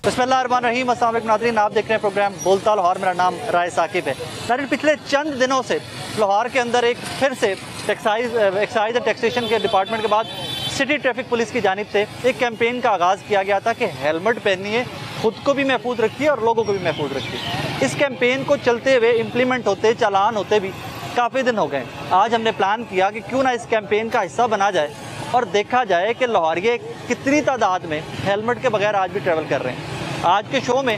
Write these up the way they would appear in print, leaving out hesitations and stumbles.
बिस्मिल्लाहिर्रहमानिर्रहीम। अस्सलाम वालेकुम नाज़रीन, आप देख रहे हैं प्रोग्राम बोलता लाहौर। मेरा नाम राय साकिब है। नाज़रीन, पिछले चंद दिनों से लाहौर के अंदर एक फिर से एक्साइज एंड टैक्सेशन के डिपार्टमेंट के बाद सिटी ट्रैफिक पुलिस की जानिब से एक कैंपेन का आगाज़ किया गया था कि हेलमेट पहनिए, ख़ुद को भी महफूज रखिए और लोगों को भी महफूज रखिए। इस कैंपेन को चलते हुए इम्प्लीमेंट होते, चालान होते भी काफ़ी दिन हो गए। आज हमने प्लान किया कि क्यों ना इस कैंपेन का हिस्सा बना जाए और देखा जाए कि लाहौरिये कितनी तादाद में हेलमेट के बगैर आज भी ट्रैवल कर रहे हैं। आज के शो में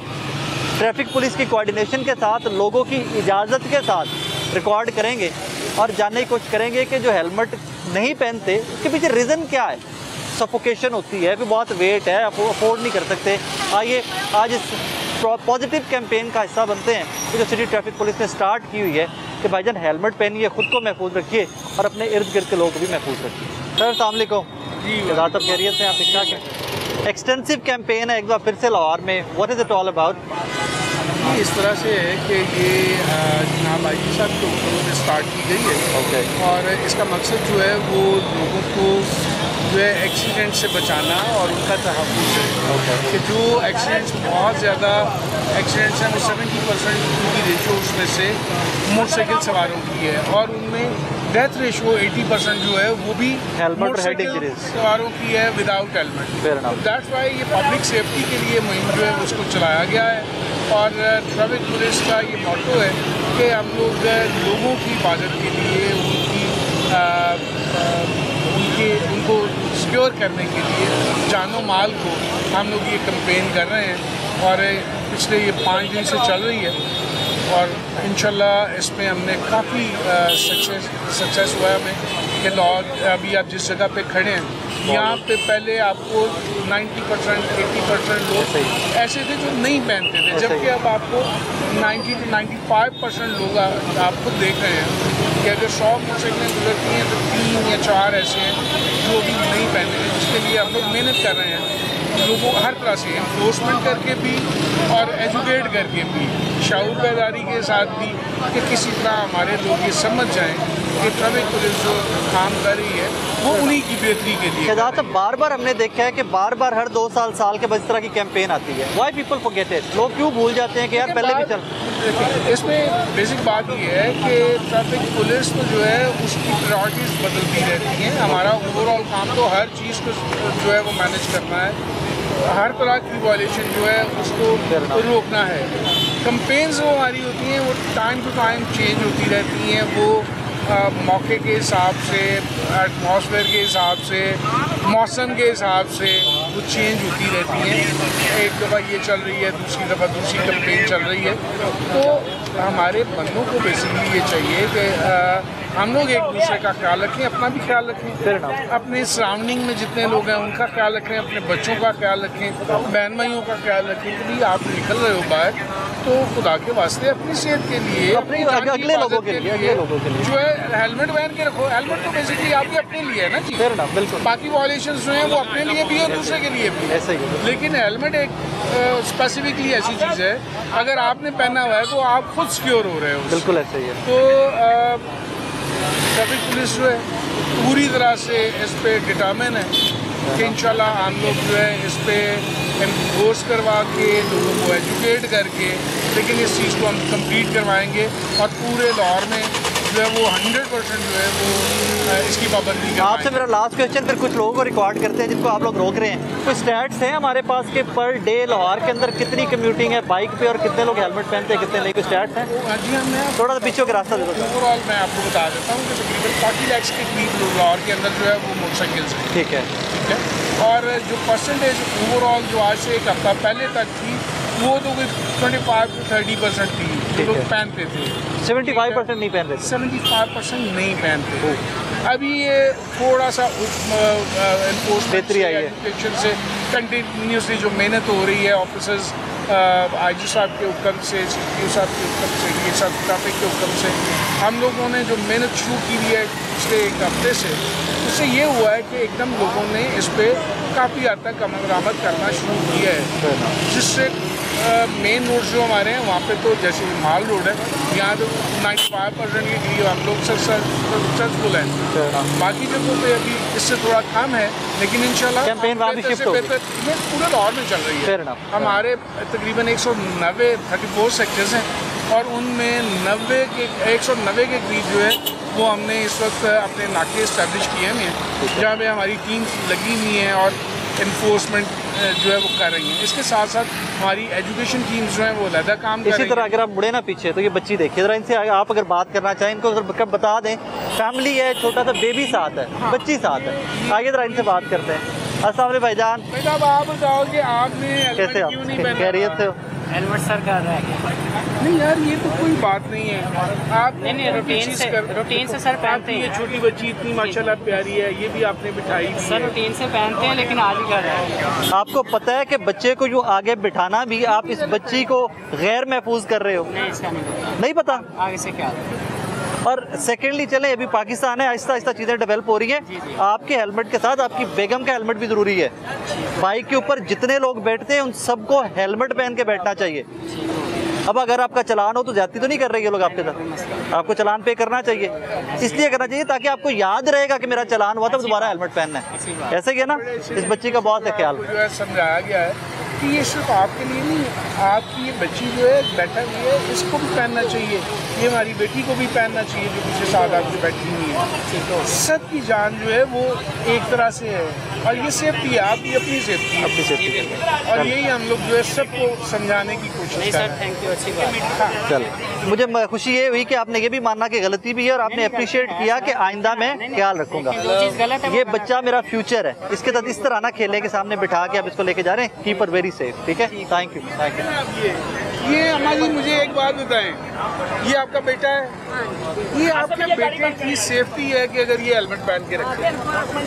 ट्रैफिक पुलिस की कोऑर्डिनेशन के साथ लोगों की इजाज़त के साथ रिकॉर्ड करेंगे और जानने की कोशिश करेंगे कि जो हेलमेट नहीं पहनते उसके पीछे रीज़न क्या है। सफोकेशन होती है, फिर बहुत वेट है, अफोर्ड नहीं कर सकते। आइए आज इस पॉजिटिव कैंपेन का हिस्सा बनते हैं कि जो सिटी ट्रैफिक पुलिस ने स्टार्ट की हुई है कि भाईजान हेलमेट पहनिए, ख़ुद को महफूज रखिए और अपने इर्द गिर्द के लोगों को भी महफूज रखिए। सर अस्सलाम वालेकुम जी, ज़्यादातर खैरियत से, आप ठीक ठाक हैं? एक्सटेंसिव कैंपेन है एक बार फिर से लाहौर में, what is it all about? इस तरह से है कि ये जनाब आईजी साहब के हुक्म से स्टार्ट की गई है और इसका मकसद जो है वो लोगों को जो है एक्सीडेंट से बचाना और उनका तहफ़्फ़ुज़ है कि जो एक्सीडेंट्स बहुत ज़्यादा एक्सीडेंट्स हैं वो 70% की रेशो उसमें से मोटरसाइकिल सवारों की है और उनमें डेथ रेशो 80% जो है वो भी मोटरसाइकिल सवारों की है विदाउट हेलमेट। दैट्स वाई ये पब्लिक सेफ्टी के लिए मुहिम जो है उसको चलाया गया है और ट्रैफिक पुलिस का ये मोटो है कि हम लोग लोगों की हिफाजत के लिए उनको सिक्योर करने के लिए जानो माल को हम लोग ये कैंपेन कर रहे हैं और पिछले ये 5 दिन से चल रही है और इंशाल्लाह इसमें हमने काफ़ी सक्सेस हुआ है हमें कि लाहौर अभी आप जिस जगह पे खड़े हैं यहाँ पे पहले आपको 90% 80% लोग ऐसे थे जो नहीं पहनते थे, जबकि अब आपको 90 to 95% लोग आप खुद देख रहे हैं कि अगर 100 मोटरसाइकिलें गुजरती हैं तो 3 या 4 ऐसे हैं जो भी नहीं पहनते थे, जिसके लिए हम लोग मेहनत कर रहे हैं लोगों हर तरह से इन्फोर्समेंट करके भी और एजुकेट करके भी, शऊर बेदारी के साथ भी कि किसी तरह हमारे लोग ये समझ जाएं कि ट्रैफिक पुलिस जो काम कर रही है वो उन्हीं की बेहतरी के लिए। साहब बार बार हमने देखा है कि बार बार हर 2 साल के बाद इस तरह की कैंपेन आती है। Why people forget it? लोग क्यों भूल जाते हैं कि यार पहले भी चल। इसमें बेसिक बात ये है कि ट्रैफिक पुलिस तो जो है उसकी प्रायोरिटीज़ बदलती रहती हैं। हमारा ओवरऑल काम तो हर चीज़ को जो है वो मैनेज करना है, हर तरह की वायलेशन जो है उसको रोकना है। कैंपेन्स जो हमारी होती हैं वो टाइम टू टाइम चेंज होती रहती हैं, वो मौके के हिसाब से, एटमॉस्फेयर के हिसाब से, मौसम के हिसाब से वो चेंज होती रहती हैं। एक दफ़ा ये चल रही है, दूसरी दफ़ा दूसरी कैंपेन चल रही है। तो हमारे बंदों को बेसिकली ये चाहिए कि हम लोग एक दूसरे का ख्याल रखें, अपना भी ख्याल रखें, अपने सराउंडिंग में जितने लोग हैं उनका ख्याल रखें, अपने बच्चों का ख्याल रखें, बहन भाइयों का ख्याल रखें कि भाई आप निकल रहे हो बाहर तो खुदा के वास्ते अपनी सेहत के लिए, अपने अगले लोगों के लिए जो है हेलमेट पहन के रखो। हेलमेट तो बेसिकली आपके अपने लिए है ना जी, बिल्कुल। बाकी वायलेशंस जो हैं वो अपने लिए भी और दूसरे के लिए भी ऐसा ही है। लेकिन हेलमेट एक स्पेसिफिकली ऐसी चीज़ है, अगर आपने पहना हुआ है तो आप खुद सिक्योर हो रहे हो। बिल्कुल ऐसा ही है। तो ट्रैफिक पुलिस जो है पूरी तरह से इस पर डिटर्मिन है कि इंशाल्लाह हम लोग जो है इस पर एनफोर्स करवा के लोगों को एजुकेट करके, लेकिन इस चीज़ को हम कंप्लीट करवाएंगे और पूरे लाहौर में जो है वो 100% जो है वो इसकी पाबंदी करवाएंगे। आपसे मेरा लास्ट क्वेश्चन, फिर कुछ लोगों को रिकॉर्ड करते हैं जिनको आप लोग रोक रहे हैं। कुछ स्टैट्स हैं हमारे पास कि पर डे लाहौर के अंदर कितनी कम्यूटिंग है बाइक पे और कितने लोग हेलमेट पहनते हैं, कितने नहीं? कुछ स्टैट्स हैं? हाँ जी, मैं थोड़ा सा पीछे का रास्ता दे दो। ओवरऑल मैं आपको बता देता हूँ कि तकरीबन 40 लाख के करीब लाहौर के अंदर जो है वो मोटरसाइकिल्स हैं। ठीक है। और जो परसेंटेज ओवरऑल जो आज से एक हफ्ता पहले तक थी वो तो कोई 25 to 30% थी जो लोग पहनते थे। 75% नहीं पहन रहे? 75% नहीं पहनते। अभी ये थोड़ा सा एनफोर्समेंट से, एजुकेशन से कंटिन्यूसली जो मेहनत हो रही है ऑफिसर्स आईजी साहब के हुक्म से, CPO साहब के हुक्म से, ये सब ट्रैफिक के हुक्म से हम लोगों ने जो मेहनत शुरू की हुई है पिछले एक हफ्ते से, उससे ये हुआ है कि एकदम लोगों ने इस पर काफ़ी हद तक अमल दरामद करना शुरू किया है, जिससे मेन रोड जो हमारे हैं वहाँ पे तो जैसे माल रोड है, यहाँ तो 95% के करीब हम लोग सक्सेसफुल हैं। बाकी जगहों पे अभी इससे थोड़ा कम है, लेकिन इंशाल्लाह कैंपेन वहाँ भी शिफ्ट होगी। ये पूरे लाहौर में चल रही है। हमारे तकरीबन 190 34 सेक्टर्स हैं और उनमें 190 के करीब जो है वो हमने इस वक्त अपने नाके इस्टेब्लिश किए हैं, जहाँ पे हमारी टीम्स लगी हुई हैं और इन्फोर्समेंट जो है वो कर रही हैं। इसके साथ साथ हमारी एजुकेशन टीम्स जो हैं वो अलग काम कर रही हैं। इसी तरह अगर आप मुड़े ना पीछे तो ये बच्ची देखिए ज़रा, इनसे आप अगर बात करना चाहें, इनको अगर बता दें, फैमिली है, छोटा सा बेबी साथ है, बच्ची साथ है, आइए ज़रा इनसे बात करते हैं। अस्सलाम वालेकुम भाईजान, बेटा आप बताओ कि आपने कैसे आप क्यों नहीं पहना? खैरियत से हो? हेलमेट सर कर रहा है। नहीं यार, ये तो कोई बात नहीं है। आप नहीं रूटीन से सर पहनते ये हैं। छोटी बच्ची इतनी माशाल्लाह प्यारी है, ये भी आपने बिठाई हुई सर है। रूटीन से पहनते हैं, लेकिन आज ही कर रहे हैं। आपको पता है कि बच्चे को यूँ आगे बिठाना भी, आप इस बच्ची को गैर महफूज कर रहे हो? नहीं, इसका नहीं पता नहीं पता। आगे से क्या। और सेकेंडली चले, अभी पाकिस्तान है, आहिस्ता आहिस्ता चीज़ें डेवलप हो रही हैं। आपके हेलमेट के साथ आपकी बेगम का हेलमेट भी ज़रूरी है। बाइक के ऊपर जितने लोग बैठते हैं उन सबको हेलमेट पहन के बैठना चाहिए। अब अगर आपका चलान हो तो ज्यादती तो नहीं कर रहे ये लोग आपके साथ? आपको चलान पे करना चाहिए, इसलिए करना चाहिए ताकि आपको याद रहेगा कि मेरा चलान हुआ था, दोबारा हेलमेट पहनना है। ऐसे ही है ना, इस बच्ची का बहुत है ख्याल। जो है समझाया गया है कि ये सिर्फ आपके लिए नहीं, आपकी ये बच्ची जो है बैठा हुई है, इसको भी पहनना चाहिए, ये हमारी बेटी को भी पहनना चाहिए जो पीछे साथ आपसे बैठी हुई है। सबकी जान जो है वो एक तरह से है, और ये सेफ्टी है, आपकी अपनी सेफ्टी है, और यही हम लोग जो है सबको समझाने की कोशिश कर रहे हैं। थैंक यू, अच्छी बात। चल, मुझे खुशी ये हुई कि आपने ये भी माना कि गलती भी है और आपने अप्रिशिएट किया कि आइंदा मैं ख्याल रखूंगा। ये बच्चा मेरा फ्यूचर है, इसके साथ इस तरह ना खेलने के सामने बिठा के आप इसको लेके जा रहे हैं। कीप इट वेरी सेफ, ठीक है? Thank you, thank you. ये अम्मा जी मुझे एक बात बताएं, ये आपका बेटा है, ये आपके बेटे की सेफ्टी है कि अगर ये हेलमेट पहन के रखे,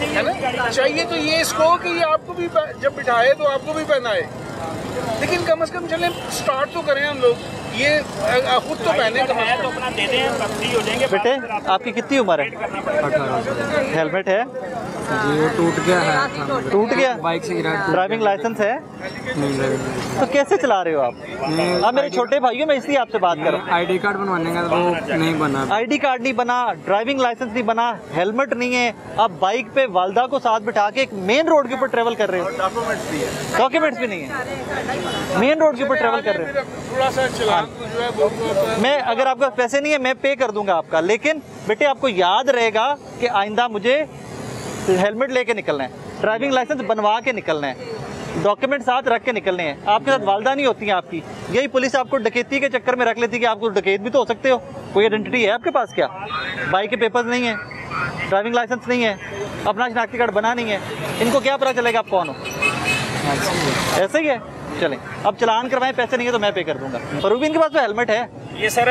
है ना? चाहिए तो ये इसको कि ये आपको भी जब बिठाए तो आपको भी पहनाए, लेकिन कम से कम चलें स्टार्ट तो करें हम लोग, ये खुद तो पहने कम से कम। बेटे आपकी कितनी उम्र है? 18। हेलमेट है जी वो टूट गया है। टूट गया? बाइक से गिरा। ड्राइविंग लाइसेंस है? नहीं। तो कैसे चला रहे हो आप? आप मेरे छोटे भाई हो, मैं इसलिए आपसे बात कर रहा हूँ। आईडी कार्ड बनवाने का वो नहीं बना। आईडी कार्ड नहीं बना, ड्राइविंग लाइसेंस नहीं बना, हेलमेट नहीं है, आप बाइक पे वालदा को साथ बिठा के एक मेन रोड के ऊपर ट्रेवल कर रहे हो। डॉक्यूमेंट्स भी नहीं है, मेन रोड के ऊपर ट्रेवल कर रहे हो। थोड़ा सा चलान जो है वो मैं, अगर आपके पास पैसे नहीं है मैं पे कर दूंगा आपका, लेकिन बेटे आपको याद रहेगा कि आइंदा मुझे हेलमेट लेके निकलना है, ड्राइविंग लाइसेंस बनवा के निकलना है, डॉक्यूमेंट साथ रख के निकलने हैं। आपके साथ वालदा नहीं होती हैं आपकी, यही पुलिस आपको डकैती के चक्कर में रख लेती है कि आपको डकैत भी तो हो सकते हो। कोई आइडेंटिटी है आपके पास क्या? बाइक के पेपर्स नहीं है, ड्राइविंग लाइसेंस नहीं है, अपना शनाख्ती कार्ड बना नहीं है, इनको क्या पता चलेगा आप कौन हो? ऐसे ही है। चलें, अब चलान करवाएं, पैसे नहीं है तो मैं पे कर दूंगा। फरूबीन के पास तो हेलमेट है। ये सर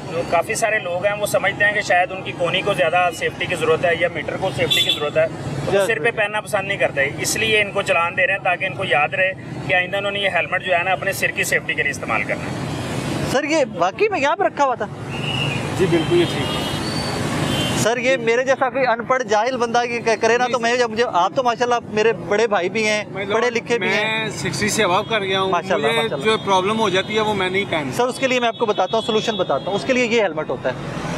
जो काफ़ी सारे लोग हैं वो समझते हैं कि शायद उनकी कोनी को ज़्यादा सेफ्टी की ज़रूरत है या मीटर को सेफ्टी की ज़रूरत है, तो वो सिर पे पहनना पसंद नहीं करते, इसलिए इनको चलान दे रहे हैं ताकि इनको याद रहे कि आइंदा उन्होंने ये हेलमेट जो है ना अपने सिर की सेफ्टी के लिए इस्तेमाल करना है। सर ये वाकई में यहाँ पर रखा हुआ था? जी बिल्कुल, ये ठीक है सर। ये मेरे जैसा कोई अनपढ़ जाहिल बंदा ये करे ना तो मैं, जब मुझे, आप तो माशाल्लाह मेरे बड़े भाई भी हैं, पढ़े लिखे भी हैं। मैं 60 से अबव कर गया हूँ, माशाल्लाह, मुझे माशाल्लाह। जो प्रॉब्लम हो जाती है वो मैं नहीं पहन। सर उसके लिए मैं आपको बताता हूँ, सोल्यूशन बताता हूँ। उसके लिए ये हेलमेट होता है,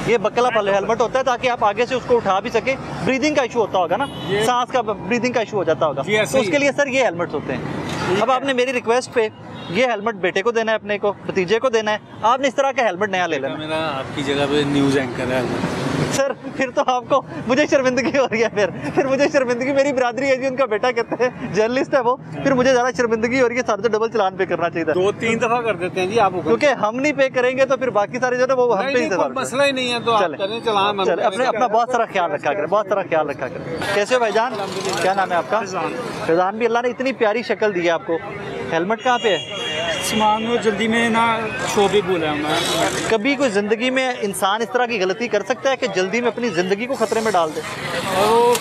ये बकला वाला हेलमेट होता है ताकि आप आगे से उसको उठा भी सके। ब्रीदिंग का इशू होता होगा ना, सांस का ब्रीदिंग का इशू हो जाता होगा, तो उसके लिए सर ये हेलमेट होते हैं। अब आपने मेरी रिक्वेस्ट पे ये हेलमेट बेटे को देना है, अपने को भतीजे को देना है, आपने इस तरह का हेलमेट नया ले लेना। मेरा आपकी जगह पे न्यूज़ एंकर है सर फिर तो आपको, मुझे शर्मिंदगी हो रही है, फिर मुझे शर्मिंदगी, मेरी बिरादरी है जी, उनका बेटा कहते हैं जर्नलिस्ट है वो, फिर मुझे ज़्यादा शर्मिंदगी हो रही है। सर तो डबल चलान पे करना चाहिए था। 2-3 दफ़ा कर देते हैं जी आप, क्योंकि हम नहीं पे करेंगे तो फिर बाकी सारे जो है वो हम पे ही मसला ही नहीं है, तो आप करें चलान। चले, अपने अपना बहुत सारा ख्याल रखा करें, बहुत सारा ख्याल रखा करें। कैसे हो भाईजान? क्या नाम है आपका? फैजान। भी अल्लाह ने इतनी प्यारी शक्ल दी है आपको। हेलमेट कहाँ पे है? सामान वो जल्दी में ना शो भी भूला मैं। कभी कोई ज़िंदगी में इंसान इस तरह की गलती कर सकता है कि जल्दी में अपनी ज़िंदगी को खतरे में डाल दे? और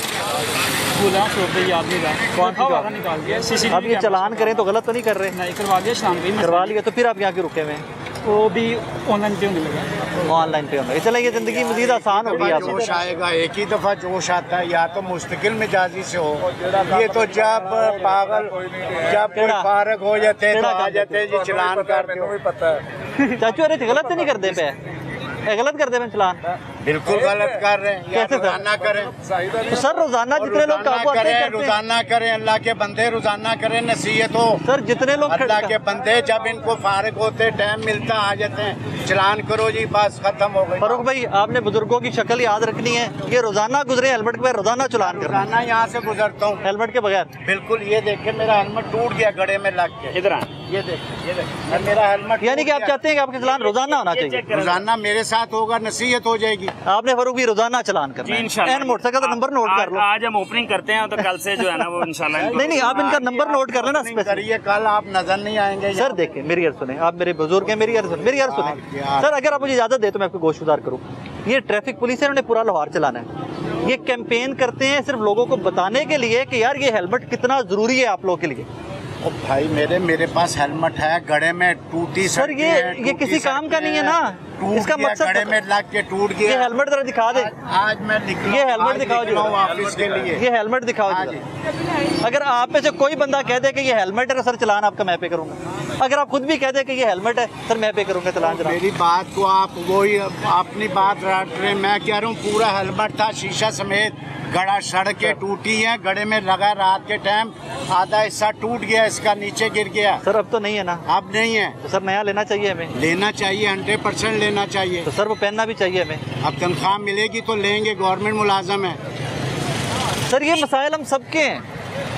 भूला शो पे याद नहीं रहा, कौन सी बात? निकाल दिया। अब ये चलान करें तो गलत तो नहीं कर रहे? नहीं करवा दिया, शाम को करवा लिया, तो फिर आप यहाँ के रुके हुए हैं? वो भी ऑनलाइन पे होने लगा। ऑनलाइन पे होंगे, इसलिए ये ज़िंदगी मज़ीद आसान होगी आपकी। जोश आएगा, एक ही दफ़ा जोश आता है, या तो मुस्तकिल मिजाजी से हो। ये तो जब पागल जब कोई फारग हो जाते तो आ जाते जी चलान कर दो। पता है चाचू, अरे गलत तो नहीं करते पे, गलत करते पे चलान? बिल्कुल गलत कर रहे हैं। कैसे रोजाना करें तो सर, रोजाना जितने लोग काबू आते हैं, रोजाना करें, अल्लाह के बंदे रोजाना करें, नसीहत हो। सर जितने लोग अल्लाह के बंदे जब इनको फारिग होते टाइम मिलता आ जाते हैं, चलान करो जी, बस खत्म हो गई। फरूक भाई, आपने बुजुर्गों की शक्ल याद रखनी है, ये रोजाना गुजरे हेलमेट के बगैर, रोजाना चलान करना। रोजाना यहाँ से गुजरता हूँ हेलमेट के बगैर। बिल्कुल। ये देखे मेरा हेलमेट टूट गया गड़े में लग के। इधर ये देख मेरा हेलमेट। यानी कि आप चाहते हैं कि आपका चलान रोजाना होना चाहिए? रोजाना मेरे साथ होगा, नसीहत हो जाएगी। आपने फरूक भी रोजाना चलान करना है। इंशाल्लाह। मोटरसाइकिल का नंबर नोट कर लो। आज हम ओपनिंग करते हैं तो कल से जो है ना वो इंशाल्लाह। नहीं, आप इनका नंबर नोट कर लेना। करिए, कल आप नजर नहीं आएंगे। सर देखिए, मेरी अर्ज सुने, आप मेरे बुजुर्ग हैं, मेरी अर्ज सुने। सर अगर आप मुझे इजाजत दे तो मैं आपको गोशगुजार करूँ। ये ट्रैफिक पुलिस है, उन्होंने पूरा लाहौर चलाना है। ये कैंपेन करते हैं सिर्फ लोगों को बताने के लिए कि यार ये हेलमेट कितना जरूरी है आप लोगों के लिए। ओ भाई, मेरे पास हेलमेट है, गड़े में टूटी। सर ये किसी काम का नहीं है ना, इसका मकसद गड़े में लग के टूट गया। ये हेलमेट जरा दिखा दे। आज मैं ये हेलमेट दिखाओ जी, ऑफिस के लिए। ये हेलमेट दिखाओ जी। अगर आप में से कोई बंदा कह दे कि ये हेलमेट है, सर चलान आपका मैं पे करूंगा। अगर आप खुद भी कह दे कि ये हेलमेट है, सर मैं पे करूंगा चलान। जरा मेरी बात को आप वही अपनी बात रट रहे। मैं कह रहा हूँ पूरा हेलमेट था, शीशा समेत, गड़ा सड़कें टूटी हैं, गड़े में लगा रात के टाइम, आधा हिस्सा टूट गया, इसका नीचे गिर गया। सर अब तो नहीं है ना? अब नहीं है तो सर नया लेना चाहिए हमें। लेना चाहिए, 100% लेना चाहिए। तो सर वो पहनना भी चाहिए हमें। अब तनख्वाह मिलेगी तो लेंगे, गवर्नमेंट मुलाजम है। सर ये मसाइल हम सबके हैं,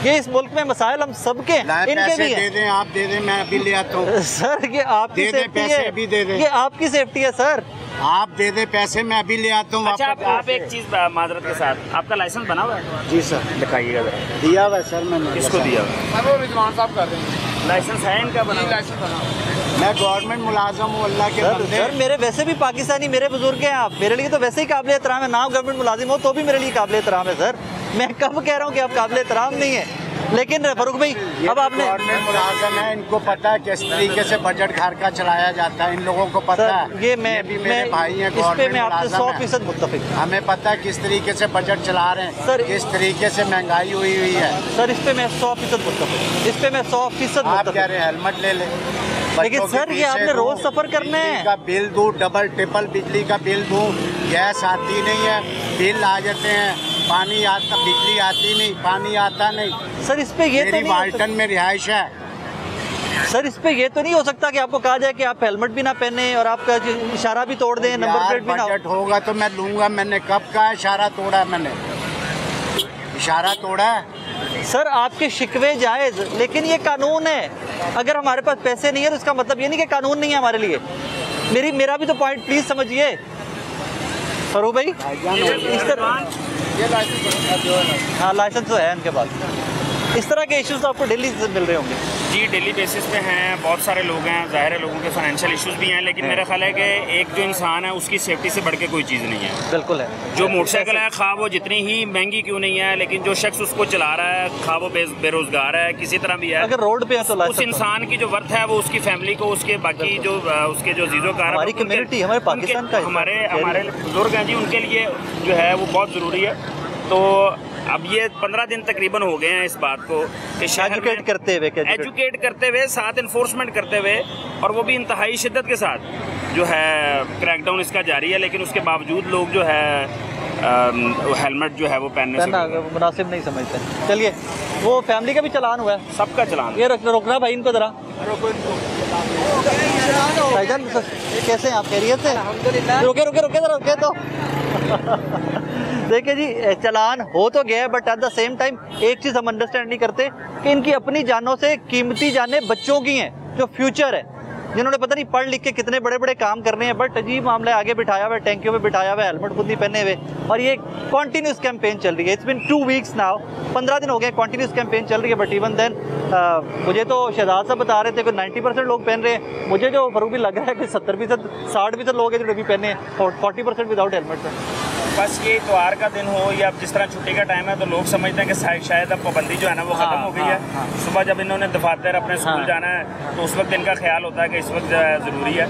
ये इस मुल्क में मसाइल हम सबके हैं, इनके पैसे भी दे हैं। दें, आप दे दें, मैं अभी ले आता हूँ। सर ये आपकी दे दें, सेफ्टी पैसे है, अभी दे दें। ये आपकी सेफ्टी है सर। आप दे दे पैसे, मैं अभी ले आता हूँ। अच्छा, आप एक चीज़ माजरत के साथ, आपका लाइसेंस बना हुआ है? जी सर, दिखाइएगा जरा। दिया हुआ है सर मैंने। किसको दिया हुआ? रिजवान साहब कर रहे हैं। लाइसेंस है इनका बना हुआ? लाइसेंस बना हुआ। मैं गवर्नमेंट मुलाजम हूँ, अल्लाह के बंदे। सर मेरे वैसे भी पाकिस्तानी मेरे बुजुर्ग हैं, आप मेरे लिए तो वैसे ही काबिल एहतराम है। ना गवर्नमेंट मुलाजिम हो तो भी मेरे लिए काबिल एहतराम है सर। मैं कब कह रहा हूँ कि आप काबिल एहतराम नहीं है। लेकिन फरूक भाई, अब आपने गवर्नमेंट मुलाजम है, इनको पता है किस तरीके से बजट घर का चलाया जाता है, इन लोगों को पता है। ये भी मेरे भाई हैं, इस पे मैं आपसे गवर्नमेंट 100% मुत्तफिक हूं। हमें पता है किस तरीके से बजट चला रहे हैं सर, किस तरीके से महंगाई हुई है। सर इस पे मैं 100% मुत्तफिक, इस पे मैं 100% आप कह मुत्तफिक। रहे हैं हेलमेट ले लें, लेकिन सर ये आपने रोज सफर करना है। बिजली का बिल दूँ, डबल ट्रिपल बिजली का बिल दूँ, गैस आती नहीं है, बिल आ जाते हैं, पानी आता, बिजली आती नहीं, पानी आता नहीं। सर इस पे ये तो मेरी नहीं हो वाल्टन में रिहाइश है। सर इस पे ये तो नहीं हो सकता कि आपको कहा जाए कि आप हेलमेट भी ना पहने और आपका इशारा भी तोड़ दें, नंबर प्लेट भी ना हो। बजट होगा तो मैं लूंगा। मैंने कब कहा इशारा तोड़ा है? मैंने इशारा तोड़ा है? सर आपके शिकवे जायज़, लेकिन ये कानून है। अगर हमारे पास पैसे नहीं है तो इसका मतलब ये नहीं कि कानून नहीं है हमारे लिए। मेरा भी तो पॉइंट प्लीज समझिए फरूक भाई। इस तरह हाँ लाइसेंस तो है उनके पास। इस तरह के इश्यूज तो आपको दिल्ली से मिल रहे होंगे? जी, डेली बेसिस पे हैं, बहुत सारे लोग हैं, ज़ाहिर है लोगों के फाइनेंशियल इश्यूज भी हैं, लेकिन मेरा ख्याल है कि एक जो इंसान है उसकी सेफ्टी से बढ़ के कोई चीज़ नहीं है। बिल्कुल है। जो मोटरसाइकिल है, खा वो जितनी ही महंगी क्यों नहीं है, लेकिन जो शख्स उसको चला रहा है, खा वो बेरोजगार है, किसी तरह भी है, अगर रोड पे है तो उस इंसान की जो वर्थ है वो उसकी फैमिली को, उसके बाकी जो उसके जो जीजो कार, हमारी कम्युनिटी, हमारे पाकिस्तान का हमारे बुजुर्ग हैं जी, उनके लिए जो है वो बहुत ज़रूरी है। तो अब ये 15 दिन तकरीबन हो गए हैं इस बात को कि एजुकेट करते हुए साथ इन्फोर्समेंट करते हुए, और वो भी इंतहाई शिद्दत के साथ जो है क्रैकडाउन इसका जारी है, लेकिन उसके बावजूद लोग जो है हेलमेट जो है वो पहनने से मुनासिब नहीं समझते। चलिए, वो फैमिली का भी चलान हुआ है, सबका चलान। ये रोकना भाई इनको जरा। भाईजान कैसे हैं आप? खैरियत से? रुके तो देखिए जी, चलान हो तो गया है, but at the same time एक चीज़ हम अंडरस्टैंड नहीं करते कि इनकी अपनी जानों से कीमती जानें बच्चों की हैं, जो फ्यूचर है, जिन्होंने पता नहीं पढ़ लिख के कितने बड़े बड़े काम करने हैं, बट अजीब मामला है, आगे बिठाया हुआ है, टैंकियों में बिठाया हुआ है, हेलमेट खुद नहीं पहने हुए, और ये कॉन्टीन्यूस कैंपेन चल रही है। इट्स बिन 2 वीक्स नाउ, 15 दिन हो गए कॉन्टीन्यूस कैंपेन चल रही है। बट इवन देन मुझे तो शहजाद साहब बता रहे थे कि 90% लोग पहन रहे हैं। मुझे जो फरूक भी लग रहा है कि 70% 60% लोग हैं जो अभी पहने हैं, और 40% विदाउट हेलमेट है। बस ये इतवार का दिन हो या जिस तरह छुट्टी का टाइम है, तो लोग समझते हैं कि शायद अब पाबंदी जो है ना वो ख़त्म हो गई है। सुबह जब इन्होंने दफातर अपने स्कूल जाना है तो उस वक्त इनका ख्याल होता है कि इस वक्त ज़रूरी है।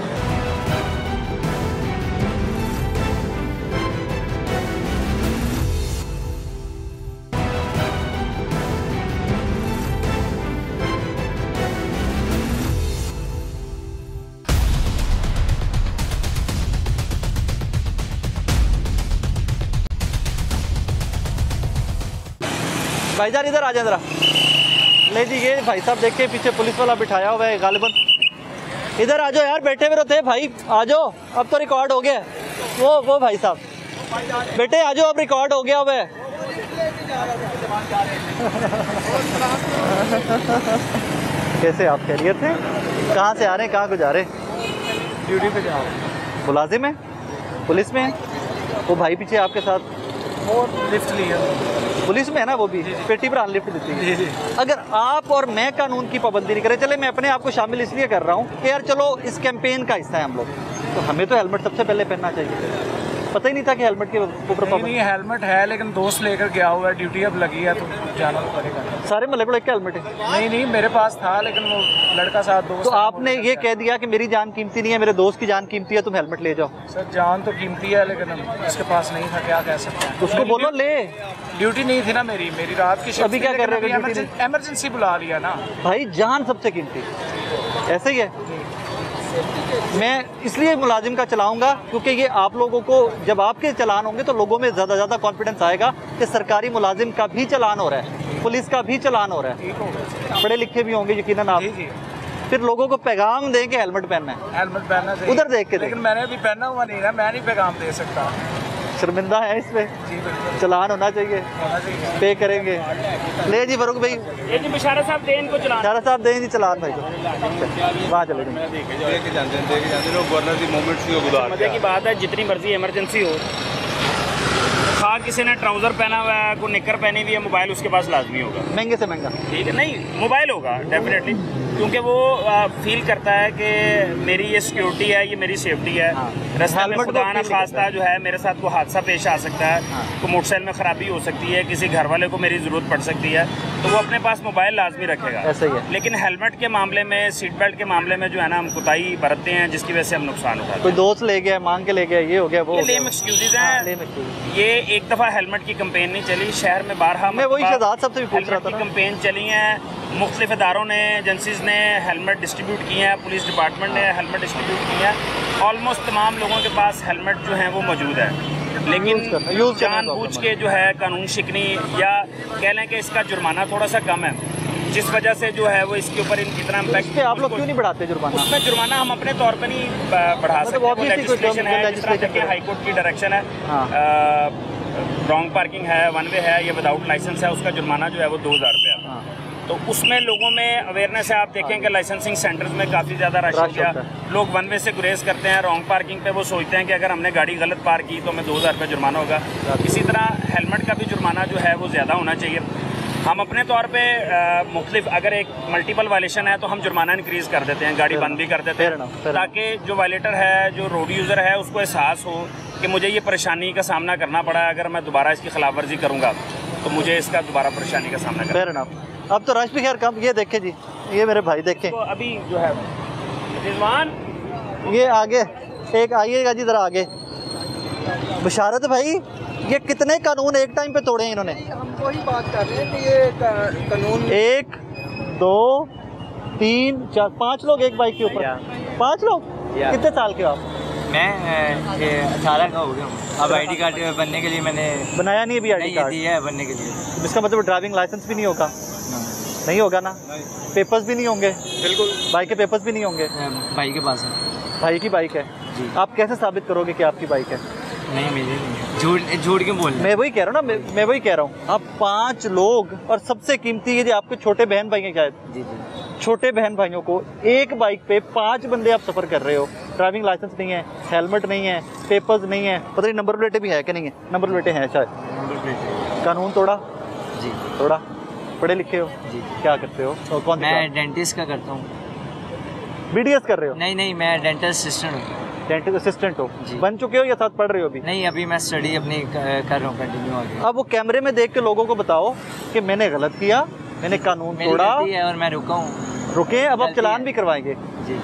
भाईजान इधर आ जाए ज़रा। ले जी, ये भाई साहब देख के पीछे पुलिस वाला बिठाया हुआ है गालिबन। इधर आ जाओ यार, बैठे हुए रहते हैं भाई, आ जाओ, अब तो रिकॉर्ड हो गया। वो भाई साहब बेटे आ जाओ, अब रिकॉर्ड हो गया हुआ है। कैसे आप खैरियत थे? कहाँ से आ रहे हैं, कहाँ को जा रहे हैं? ड्यूटी पे जा रहा हूँ। मुलाजिम है, पुलिस में है? वो भाई पीछे आपके साथ और लिफ्ट लिया पुलिस में है ना, वो भी पेटी पर अनलिफ्ट देती है। अगर आप और मैं कानून की पाबंदी नहीं करें, चले मैं अपने आप को शामिल इसलिए कर रहा हूँ कि यार चलो इस कैंपेन का हिस्सा है हम लोग, तो हमें तो हेलमेट सबसे पहले पहनना चाहिए। पता ही नहीं था कि हेलमेट के ऊपर नहीं, हेलमेट है लेकिन दोस्त लेकर गया हुआ है, ड्यूटी अब लगी है तो जाना तो पड़ेगा। सारे महल्ले को लेकर हेलमेट है? नहीं, मेरे पास था लेकिन वो लड़का साथ दोस्त। तो आपने ये कह दिया कि मेरी जान कीमती नहीं है, मेरे दोस्त की जान कीमती है, तुम हेलमेट ले जाओ। सर जान तो कीमती है लेकिन इसके पास नहीं था, क्या कह सकते हैं। उसको बोलो ले। ड्यूटी नहीं थी ना मेरी रात की शिफ्ट। अभी क्या कर रहे हो? इमरजेंसी बुला लिया ना भाई, जान सबसे कीमती, ऐसे ही है। मैं इसलिए मुलाजिम का चलाऊंगा क्योंकि ये आप लोगों को, जब आपके चलान होंगे तो लोगों में ज़्यादा कॉन्फिडेंस आएगा कि सरकारी मुलाजिम का भी चलान हो रहा है, पुलिस का भी चलान हो रहा है, पढ़े लिखे भी होंगे यकीनन आप। फिर लोगों को पैगाम दें कि हेलमेट पहनना है, हेलमेट पहनना चाहिए। उधर देख के लेकिन मैंने अभी पहना हुआ नहीं ना, मैं नहीं पैगाम दे सकता। शर्मिंदा है इसमें, चलान होना चाहिए, पे करेंगे। ले जी फरूक भाई, ये जी बिशारा साहब दें इनको चलान। बिशारा साहब दें जी चलान भाई को, वहाँ चले जाएंगे। मजे की बात है, जितनी मर्जी इमरजेंसी हो, खा किसी ने ट्राउज़र पहना हुआ है, कोई निकर पहनी हुई है, मोबाइल उसके पास लाजमी होगा, महंगे से महंगा, ठीक है? नहीं, मोबाइल होगा डेफिनेटली, क्योंकि वो फील करता है कि मेरी ये सिक्योरिटी है, ये मेरी सेफ्टी है। रास्ते में खुदा ना खास्ता जो है मेरे साथ कोई हादसा पेश आ सकता है, कोई मोटरसाइकिल में ख़राबी हो सकती है, किसी घर वाले को मेरी ज़रूरत पड़ सकती है, तो वो अपने पास मोबाइल लाजमी रखेगा। ऐसा ही है। लेकिन हेलमेट के मामले में, सीट बेल्ट के मामले में जो है ना, हम कोताही बरतते हैं, जिसकी वजह से हम नुकसान उठाते हैं। कोई दोस्त ले गया, मांग के ले गया, ये हो गया, वो लेम एक्सक्यूजेज हैं। ये एक दफ़ा हेलमेट की कंपेन नहीं चली, शहर में बारहा मैं वही शहजाद साहब से भी पूछ रहा था की कंपेन चली है, मुख्तलिफ इदारों ने, एजेंसीज़ ने हेलमेट डिस्ट्रीब्यूट किए हैं, पुलिस डिपार्टमेंट ने हेलमेट डिस्ट्रीब्यूट किए हैं, ऑलमोस्ट तमाम लोगों के पास हेलमेट जो है वो मौजूद है। लेकिन जानबूझ के जो है कानून शिकनी, या कह लें कि इसका जुर्माना थोड़ा सा कम है, जिस वजह से जो है वो इसके ऊपर इतना इम्पैक्ट। आप लोग क्यों नहीं बढ़ाते जुर्माना? उसमें जुर्माना हम अपने तौर पर नहीं बढ़ा सकते, लेजिस्लेशन है, जिस तरह देखिए हाई कोर्ट की डायरेक्शन है, रॉन्ग पार्किंग है, वन वे है, ये विदाउट लाइसेंस है, उसका जुर्माना जो है वो 2000 रुपया है। तो उसमें लोगों में अवेयरनेस है, आप देखें कि लाइसेंसिंग सेंटर्स में काफ़ी ज़्यादा रश हो गया, लोग वन वे से गुरेज करते हैं, रॉन्ग पार्किंग पे वो सोचते हैं कि अगर हमने गाड़ी गलत पार्क की तो हमें 2000 रुपये जुर्माना होगा। इसी तरह हेलमेट का भी जुर्माना जो है वो ज़्यादा होना चाहिए। हम अपने तौर पे मुख्तलिफ, अगर एक मल्टीपल वायलेशन है तो हम जुर्माना इंक्रीज़ कर देते हैं, गाड़ी बंद भी कर देते हैं, ताकि जो वायलेटर है, जो रोड यूज़र है, उसको एहसास हो कि मुझे ये परेशानी का सामना करना पड़ा है, अगर मैं दोबारा इसकी खिलाफ वर्जी करूँगा तो मुझे इसका दोबारा परेशानी का सामना करना। अब तो रश भी खैर कम। ये देखे जी, ये मेरे भाई देखें, तो अभी जो है रिजवान, ये आगे एक आइएगा जी, ज़रा आगे। बशारत भाई, ये कितने कानून एक टाइम पे तोड़े हैं इन्होंने? हम वही बात कर रहे हैं कि ये कानून 1 2 3 4 5 लोग एक बाइक के ऊपर, 5 लोग। कितने साल के हो आप? मैं 18 का हो गया हूँ। अब आईडी कार्ड बनने के लिए मैंने बनाया नहीं अभी आईडी कार्ड? दिया है बनने के लिए। इसका मतलब ड्राइविंग लाइसेंस भी नहीं होगा? नहीं होगा ना? पेपर्स भी नहीं होंगे? बिल्कुल। बाइक के पेपर्स भी नहीं होंगे? भाई के पास है। भाई की बाइक है जी। आप कैसे साबित करोगे कि आपकी बाइक है? नहीं, मेरी नहीं। झूठ क्यों बोल रहे? मैं वही कह रहा हूँ ना, मैं वही कह रहा हूँ। आप 5 लोग, और सबसे कीमती ये जो आपके छोटे बहन भाई हैं, शायद जी, छोटे बहन भाइयों को एक बाइक पे 5 बंदे आप सफ़र कर रहे हो, ड्राइविंग लाइसेंस नहीं है, हेलमेट नहीं है, पेपर्स नहीं है, पता नहीं नंबर प्लेटें भी है कि नहीं है? नंबर प्लेटें हैं शायद। कानून तोड़ा जी, तोड़ा। पढ़े लिखे हो जी। क्या करते हो? और कौन? मैं डेंटिस्ट का करता हूँ। BDS कर रहे हो? नहीं, मैं डेंटल असिस्टेंट हूँ। डेंटिस्ट असिस्टेंट हो? जी। बन चुके हो या साथ पढ़ रहे हो अभी? नहीं, अभी मैं स्टडी अपनी कर रहा हूँ, कंटिन्यू आगे। अब वो कैमरे में देख के लोगों को बताओ कि मैंने गलत किया, मैंने कानून तोड़ा है और मैं रुका हूँ। रुके, अब आप चलान भी करवाएंगे,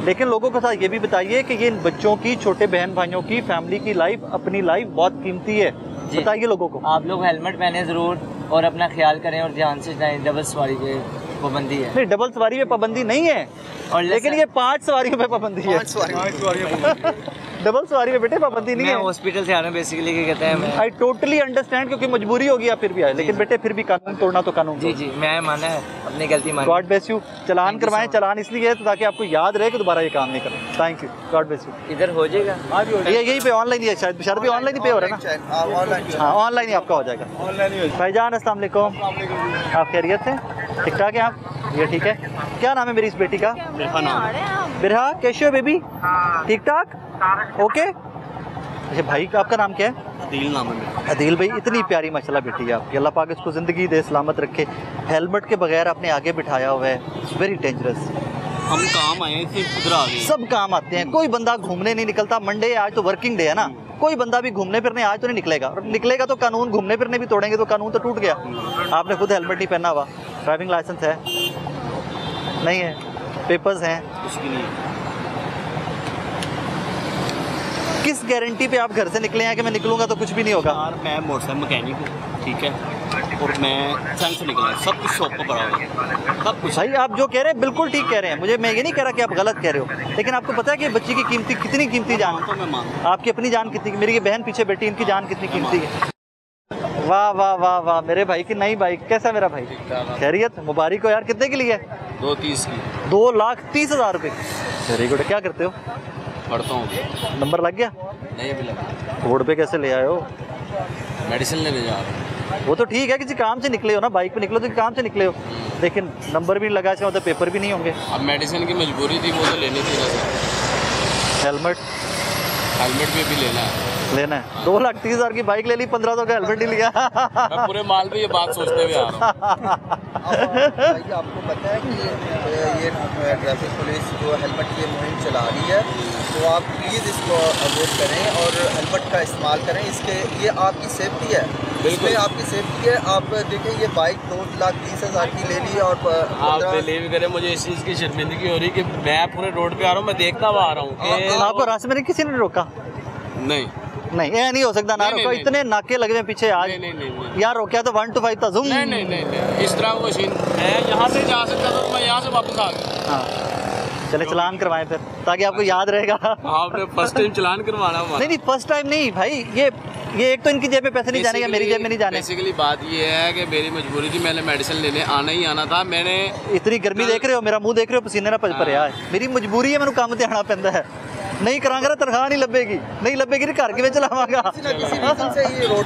लेकिन लोगों के साथ ये भी बताइए कि ये बच्चों की, छोटे बहन भाइयों की, फैमिली की लाइफ, अपनी लाइफ बहुत कीमती है। बताइए लोगों को। आप लोग हेलमेट पहने ज़रूर और अपना ख्याल करें और ध्यान से जाएं। डबल सवारी पे पाबंदी है। नहीं, डबल सवारी पे पाबंदी नहीं है, और लेकिन ये 5 सवारियों पे पाबंदी है। डबल सवारी में बेटे पाबंदी नहीं मैं है। हॉस्पिटल से आ रहा हूँ बेसिकली, क्या कहते हैं मैं। आई टोटली अंडरस्टैंड, क्योंकि मजबूरी होगी आप फिर भी आए, लेकिन बेटे फिर भी कानून तोड़ना तो कानून जी जी, मैं माना है, अपनी गलती मानी। God bless you. Challan Thank you करवाएं, so much. चलान इसलिए है तो ताकि आपको याद रहे कि दोबारा ये काम नहीं करना। Thank you, God bless you. इधर हो जाएगा, ये यही पे ऑनलाइन ही है शायद, शायद भी ऑनलाइन ही पे हो रहा है ना। हाँ ऑनलाइन ही आपका हो जाएगा। भाईजान अस्सलाम वालेकुम, आप खैरियत से? ठीक ठाक है आप? ये ठीक है। क्या नाम है मेरी इस बेटी का? बिरहा। कैसे हो बेबी? ठीक ठाक, ओके। अच्छा भाई आपका नाम क्या है? अदील नाम है मेरा। अदील भाई, इतनी प्यारी माशाल्लाह बेटी है आपकी, अल्लाह पाक इसको ज़िंदगी दे, सलामत रखे। हेलमेट के बगैर आपने आगे बिठाया हुआ है, इट्स वेरी डेंजरस। हम काम आए थे, उधर आ गए। सब काम आते हैं, कोई बंदा घूमने नहीं निकलता। मंडे आज तो वर्किंग डे है ना, कोई बंदा भी घूमने फिरने आज तो नहीं निकलेगा, और निकलेगा तो कानून घूमने फिरने भी तोड़ेंगे तो कानून तो टूट गया। आपने खुद हेलमेट नहीं पहना हुआ, ड्राइविंग लाइसेंस है नहीं है, पेपर्स हैं, उसकी नहीं। किस गारंटी पे आप घर से निकले हैं कि मैं निकलूंगा तो कुछ भी नहीं होगा? यार मैं मोटरसाइकिल मैकेनिक हूँ, ठीक है, और मैं संग से निकला, सब कुछ शॉप पर पड़ा हुआ है, सब कुछ। भाई आप जो कह रहे हैं बिल्कुल ठीक कह रहे हैं, मैं ये नहीं कह रहा कि आप गलत कह रहे हो, लेकिन आपको पता है कि बच्ची की कीमती कितनी कीमती जान? तो मैं मानता आपकी अपनी जान कितनी, मेरी ये बहन पीछे बैठी, इनकी जान कितनी कीमती है। वाह वाह वाह वाह, मेरे भाई की नई बाइक। कैसा मेरा भाई? खैरियत, मुबारक हो यार। कितने की ली है? 230 की। 2,30,000 रुपये। Very good. क्या करते हो? पढ़ता हूँ। नंबर लग गया? नहीं अभी लगा। रोड पे कैसे ले आए हो? मेडिसिन लेने जा रहा हूँ। वो तो ठीक है, किसी काम से निकले हो ना, बाइक पे निकलो तो काम से निकले हो, लेकिन नंबर भी नहीं लगा, इसका मतलब पेपर भी नहीं होंगे। अब मेडिसिन की मजबूरी थी, वो तो लेनी थी ना सर। हेलमेट भी लेना है। लेना है। 2,30,000 की बाइक ले ली, 1500 का हेलमेट नहीं लिया। मैं पूरे माल पे ये बात सोचते हुए आ रहा हूँ। भाई आपको पता है कि ये ट्रैफिक पुलिस जो हेलमेट की मुहिम चला रही है, तो आप प्लीज़ इसको अवॉइड करें और हेलमेट का इस्तेमाल करें। इसके ये आपकी सेफ्टी है, इसमें आपकी सेफ्टी है। आप देखें ये बाइक 2,30,000 की ले ली और आप बिलीव करें, मुझे इस चीज़ की शर्मिंदगी हो रही कि मैं पूरे रोड पे आ रहा हूँ, मैं देखता हुआ आ रहा हूँ कि आपको रास्ते में किसी ने रोका? नहीं नहीं, ये नहीं हो सकता ना रोका। इतने नाके लगे हुए पीछे आज। नहीं। यार रोका तो 1 to 5 था। ज़ूम। नहीं, इस तरह वो सीन है। यहाँ से जा सकता था तो मैं यहाँ से वापस आ गया। हाँ चले चलान करवाएं फिर, ताकि आपको याद रहेगा। आपने फर्स्ट टाइम चलान करवाना हमारा। नहीं फर्स्ट टाइम नहीं भाई, ये एक तो इनकी जेब में पैसे नहीं जाने या मेरी जेब में नहीं जाने। बेसिकली बात ये है कि मेरी मजबूरी थी, मैंने मेडिसिन लेने आना ही आना था। मैंने इतनी गर्मी देख रहे हो, मेरा मुंह देख रहे हो, पसीने ना भरिया है। मेरी मजबूरी है, मैंने काम ते आना पैंदा है। नहीं करांगा तनख्वाह नहीं लभेगी, नहीं लभेगी घर के में चलावांगा।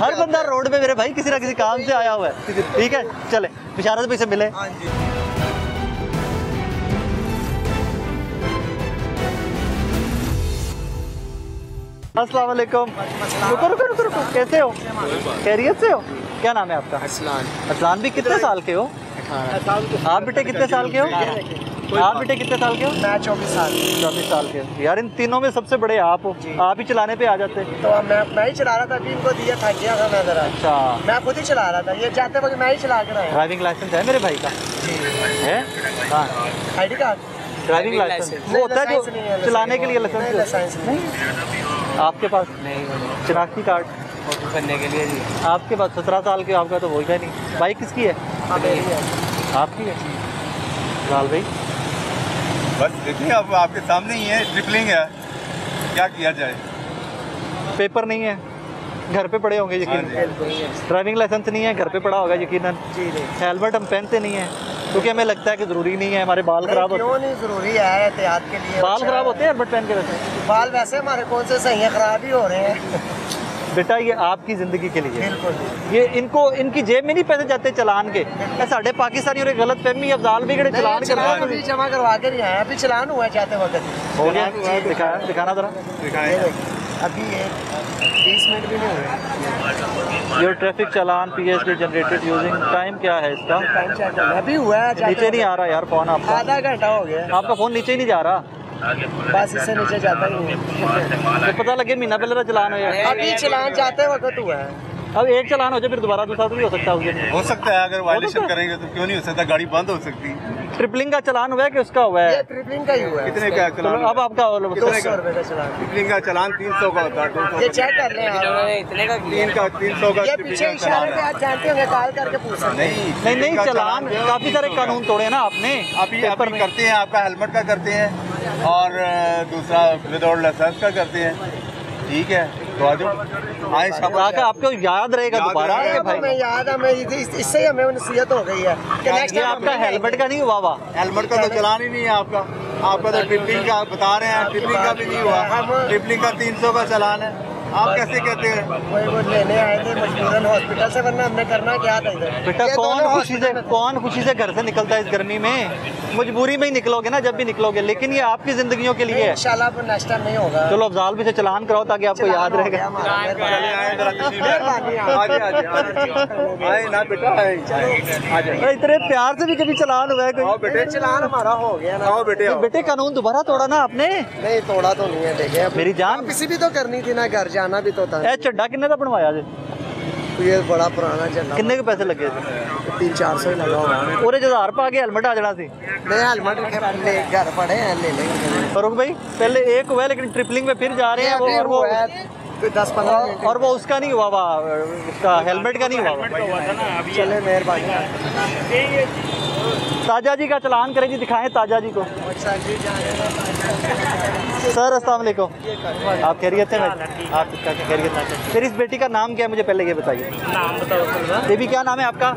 हर बंदा रोड पे मेरे भाई किसी ना किसी काम से आया हुआ है। ठीक है चले, बिशारत भाई से मिले। अस्सलाम वालेकुम। रुको, कैसे हो? खैरियत से हो? क्या नाम है आपका? असलान भी कितने साल के हो? 18। आप बेटे कितने साल के हो? आप बेटे कितने साल के हो? मैं 24 साल। 24 साल के हो। यार इन तीनों में सबसे बड़े आप हो, आप ही चलाने पे आ जाते। तो मैं ही चला रहा था, अभी इनको दिया था, गया था मैं जरा। अच्छा, मैं खुद ही चला रहा था, ये जाते वक्त मैं ही चला कर आया। ड्राइविंग लाइसेंस है मेरे भाई का? है? हाँ, ID कार्ड? ड्राइविंग लाइसेंस वो होता है जो चलाने के लिए लाइसेंस नहीं। आपके पास नहीं शनाख्ती कार्ड करने के लिए जी। आपके पास 17 साल के, आपका तो होगा नहीं। बाइक किसकी है? आपकी है? लाल भाई बस देखिए अब आपके सामने ही है, ट्रिपलिंग है, क्या किया जाए। पेपर नहीं है, घर पे पड़े होंगे यकीन। ड्राइविंग लाइसेंस नहीं है, घर पे पड़ा होगा यकीनन। हेलमेट हम पहनते नहीं है क्योंकि हमें लगता है कि ज़रूरी नहीं है, हमारे बाल खराब होते हैं। क्यों नहीं ज़रूरी है, एहतियात के लिए। बाल खराब होते हैं हेलमेट पहन के? वैसे बाल वैसे हमारे कौन से सही है, खराब ही हो रहे हैं। बेटा ये आपकी ज़िंदगी के लिए, बिल्कुल। ये इनको इनकी जेब में नहीं पैसे जाते चलान के। साढ़े पाकिस्तानी और गलत फहमी, अफजाल भी गड़े चलान चलान अभी जमा करवा के नहीं आया, अभी चलान हुआ है जाते वक्त। हो गया, दिखाना जरा। अभी 20 मिनट भी नहीं हुए। Your traffic challan PSD generated using time क्या है इसका? टाइम चेक करना अभी हुआ है, नीचे नहीं आ रहा यार फोन आपका। आधा घंटा हो गया, आपका फोन नीचे ही नहीं जा रहा। बस इससे नीचे जाता ही नहीं। तो पता लगे महीना पहले चलान हो जाए। अभी चलान जाते वक्त हुआ है। अब एक चलान हो जाए फिर दोबारा दूसरा तो नहीं हो सकता? हो सकता है, अगर वायलेशन करेंगे तो क्यों नहीं हो सकता, गाड़ी बंद हो सकती है। ट्रिपलिंग का चलान हुआ है कि उसका हुआ ये है? ट्रिपलिंग का ही हुआ है। कितने का चलान? चलो अब आपका 200 रुपये का चलान। ट्रिपलिंग का चलान 300 का होता है, 200 ये चेक कर लें आप। इतने का 300 का ये पीछे इशारे पे आप जानते होंगे, कॉल करके पूछ सकते हैं। नहीं चलान काफी सारे कानून तोड़े ना आपने। अभी करते हैं, आपका हेलमेट का करते हैं और दूसरा विदाउट लाइसेंस का करते हैं। ठीक है तो आ जाओ आए शाबाश। आपको याद रहेगा दोबारा कि भाई मैं याद है, मैं इससे हमें नसीहत हो गई है कि नेक्स्ट ये टाइम आपका हेलमेट का नहीं हुआ हुआ। हेलमेट का तो चलान ही नहीं है आपका। आपका तो ट्रिपलिंग का बता रहे हैं, ट्रिपलिंग का भी नहीं हुआ। ट्रिपलिंग का 300 का चलान है, आप कैसे कहते हैं? वो लेने आए थे मजबूरन हॉस्पिटल से, वरना हमने करना क्या था इधर। बेटा कौन खुशी से घर से निकलता है इस गर्मी में? मजबूरी में ही निकलोगे ना जब भी निकलोगे, लेकिन ये आपकी जिंदगियों के लिए है। इंशाल्लाह नेक्स्ट टाइम नहीं होगा। चलो अफजाल भी से चलान कराओ ताकि आपको याद रहेगा। इतने प्यार से भी कभी चलान हुआ है कोई? बेटे चलान हमारा हो गया ना। बेटे कानून दोबारा तोड़ा ना आपने? नहीं तोड़ा तो नहीं है, देखे मेरी जान किसी भी तो करनी थी ना, घर जाना भी तो था। झंडा किन्ने का बनवाया जी? ये बड़ा पुराना झंडा। किन्ने के पैसे लगे थे? 300-400 लगा होगा। और 1000 पा के हेलमेट आ जाना सी। नहीं हेलमेट घर पड़े हैं, ले लेंगे। फरूक भाई पहले एक हुआ है, लेकिन ट्रिपलिंग में फिर जा रहे हैं वो 10-15 और वो उसका नहीं हुआ हुआ, उसका हेलमेट का नहीं हुआ हुआ। चले मेहरबानी। ताजा जी का चलान करें जी, दिखाएं ताजा जी को। सर अस्सलाम वालेकुम, आप खैरियत हैं? आप खैरियत हैं? फिर इस बेटी का नाम क्या है मुझे पहले ये बताइए। नाम बताओ बेबी, क्या नाम है आपका?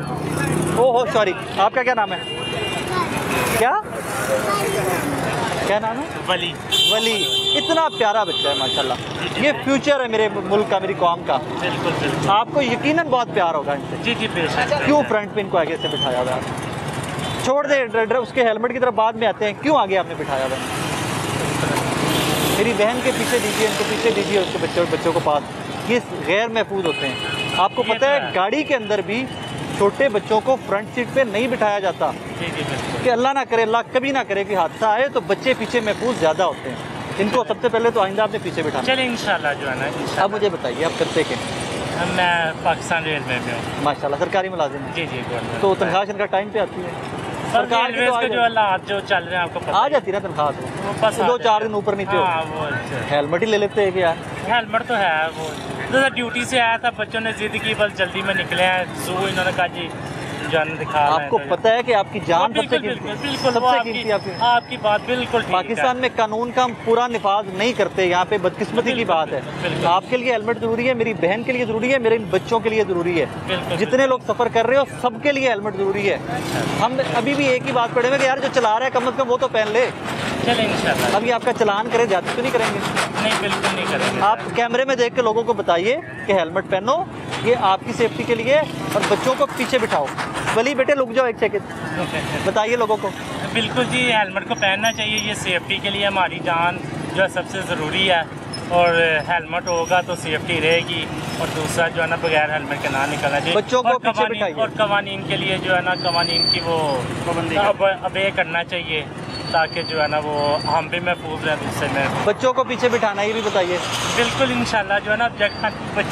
ओहो सॉरी, आपका क्या नाम है? क्या नाम है? वली। इतना प्यारा बच्चा है माशाल्लाह। ये फ्यूचर है मेरे मुल्क का, मेरी कौम का। बिल्कुल। आपको यकीनन बहुत प्यार होगा इनसे। जी जी बेशक। क्यों फ्रंट पे इनको आगे से बिठाया हुआ है? छोड़ दे उसके हेलमेट की तरफ बाद में आते हैं, क्यों आगे आपने बिठाया हुआ है? मेरी बहन के पीछे दीजिए, इनको पीछे दीजिए, उसके बच्चों को पास। ये गैर महफूज होते हैं। आपको पता है गाड़ी के अंदर भी छोटे बच्चों को फ्रंट सीट पे नहीं बिठाया जाता कि अल्लाह ना करे, अल्लाह कभी ना करे कि हादसा आए तो बच्चे पीछे महफूज ज़्यादा होते हैं। इनको सबसे पहले तो आइंदा आपने पीछे बिठाना। चलिए इंशाल्लाह जो है ना। अब मुझे बताइए आप करते क्या? मैं पाकिस्तान रेलवे में हूँ। माशाल्लाह सरकारी मुलाजिम। जी जी। तो तनख्वाह का टाइम पे आती है? सरकार की तो जो हालात जो चल रहे हैं आपको पता आ जाती है ना तनख्वाह तो 2-4 दिन ऊपर नीचे। हेलमेट ही ले लेते हैं क्या? हेलमेट तो है। वो तो ड्यूटी से आया था, बच्चों ने जिद की, बस जल्दी में निकले हैं। जू इन्होंने कहा जी जान दिखा। आपको पता है कि आपकी जान सबसे कीमती आपकी बात बिल्कुल। पाकिस्तान में कानून का हम पूरा निफाज नहीं करते, यहाँ पे बदकिस्मती की बात है। आपके लिए हेलमेट जरूरी है, मेरी बहन के लिए जरूरी है, मेरे बच्चों के लिए जरूरी है। जितने लोग सफर कर रहे हो सबके लिए हेलमेट जरूरी है। हम अभी भी एक ही बात पढ़े कि यार जो चला रहा है कम से कम वो तो पहन ले। चले इंशाल्लाह। अभी आपका चलान करें जाते तो नहीं करेंगे? नहीं बिल्कुल नहीं करेंगे। आप कैमरे में देख के लोगों को बताइए कि हेलमेट पहनो, ये आपकी सेफ्टी के लिए, और बच्चों को पीछे बिठाओ। वली बेटे रुक जाओ एक सेकंड, बताइए लोगों को। बिल्कुल जी, हेलमेट को पहनना चाहिए, ये सेफ्टी के लिए हमारी जान जो है सबसे ज़रूरी है। और हेलमेट होगा तो सेफ्टी रहेगी, और दूसरा जो है ना बगैर हेलमेट के ना निकलना चाहिए। बच्चों को पीछे बिठाइए। और कवानीन के लिए जो है ना, कवानीन की वो पाबंदी अबे करना चाहिए, ताकि जो है ना वो हम भी महफूज रहें दूसरे में। बच्चों को पीछे बिठाना, ये भी बताइए। बिल्कुल इंशाल्लाह जो है ना